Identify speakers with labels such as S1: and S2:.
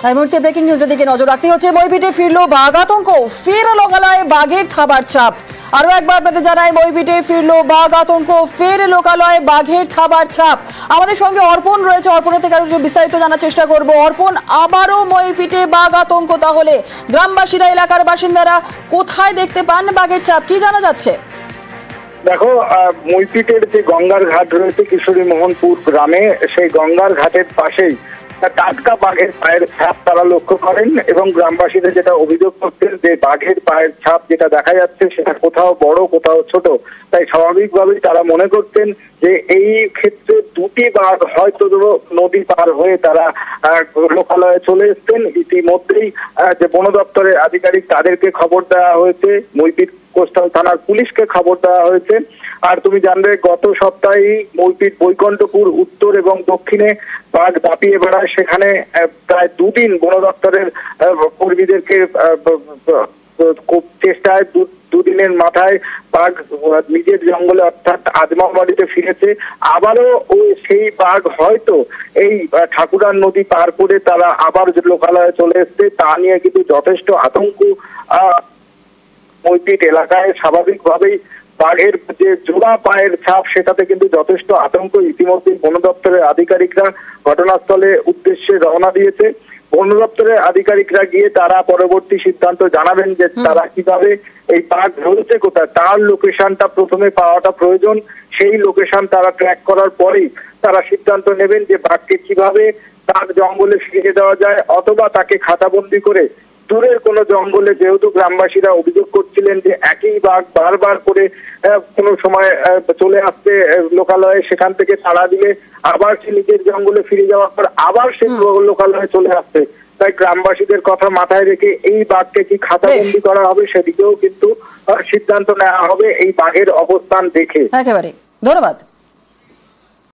S1: এই মুহূর্তে ব্রেকিং নিউজের দিকে নজর রাখতে হচ্ছে। মইপিটে ফিরলো বাঘ আতঙ্ক, ফের লোকালয়ে বাঘের থাবার ছাপ। আরো একবার আপনাদের জানাই, মইপিটে ফিরলো বাঘ আতঙ্ক, ফের লোকালয়ে বাঘের থাবার ছাপ। আমাদের সঙ্গে অর্পণ রয়েছে, অর্পণের থেকে আরো বিস্তারিত জানার চেষ্টা করব। অর্পণ, আবারও মইপিটে বাঘ আতঙ্ক, তাহলে গ্রামবাসীরা, এলাকার বাসিন্দারা কোথায় দেখতে পান বাঘের ছাপ, কি জানা যাচ্ছে?
S2: দেখো, মইপিটের যে গঙ্গার ঘাট রয়েছে কিশোরী মোহনপুর গ্রামে, সেই গঙ্গার ঘাটের পাশেই টাটকা বাঘের পায়ের ছাপ তারা লক্ষ্য করেন এবং গ্রামবাসীদের যেটা অভিযোগ করতেন যে বাঘের পায়ের ছাপ যেটা দেখা যাচ্ছে সেটা কোথাও বড় কোথাও ছোট, তাই স্বাভাবিকভাবেই তারা মনে করতেন যে এই ক্ষেত্রে দুটি বাঘ হয়তো নদী পার হয়ে তারা লোকালয়ে চলে এসছেন। ইতিমধ্যেই যে বন দপ্তরের আধিকারিক তাদেরকে খবর দেওয়া হয়েছে, মইপিট কোস্টাল থানার পুলিশকে খবর দেওয়া হয়েছে। আর তুমি জানবে, গত সপ্তাহে মইপিট বৈকুণ্ঠপুর উত্তর এবং দক্ষিণে বাঘ দাপিয়ে বেড়ায়, সেখানে প্রায় দুদিন বন দপ্তরের কর্মীদেরকে চেষ্টায় দুদিনের মাথায় বাঘ নিজের জঙ্গলে অর্থাৎ আজমাবাড়িতে ফিরেছে। আবারও সেই বাঘ হয়তো এই ঠাকুরার নদী পার করে তারা আবার লোকালয়ে চলে এসছে, তা নিয়ে কিন্তু যথেষ্ট আতঙ্ক মইপিট এলাকায়। স্বাভাবিকভাবেই বাঘের যে জোড়া পায়ের ছাপ সেটাতে কিন্তু যথেষ্ট আতঙ্ক। ইতিমধ্যে বন দপ্তরের আধিকারিকরা ঘটনাস্থলে উদ্দেশ্যে রওনা দিয়েছে। বন দপ্তরের আধিকারিকরা গিয়ে তারা পরবর্তী সিদ্ধান্ত জানাবেন যে তারা কিভাবে এই বাঘ রয়েছে কোথায়, তার লোকেশনটা প্রথমে পাওয়াটা প্রয়োজন। সেই লোকেশন তারা ট্র্যাক করার পরেই তারা সিদ্ধান্ত নেবেন যে বাঘকে কিভাবে তার জঙ্গলে ফিরিয়ে দেওয়া যায়, অথবা তাকে খাতাবন্দি করে দূরের কোনো জঙ্গলে, যেহেতু গ্রামবাসীরা অভিযোগ করছিলেন যে একই বাঘ বারবার করে কোনো সময় চলে আসতে লোকালয়ে, সেখান থেকে তাড়া দিলে আবার সে নিজের জঙ্গলে ফিরে যাওয়ার পর আবার সে লোকালয়ে চলে আসছে। তাই গ্রামবাসীদের কথা মাথায় রেখে এই বাঘকে কি খাতাবন্দি করা হবে সেদিকেও কিন্তু সিদ্ধান্ত নেওয়া হবে এই বাঘের অবস্থান দেখে।
S1: একেবারে ধন্যবাদ।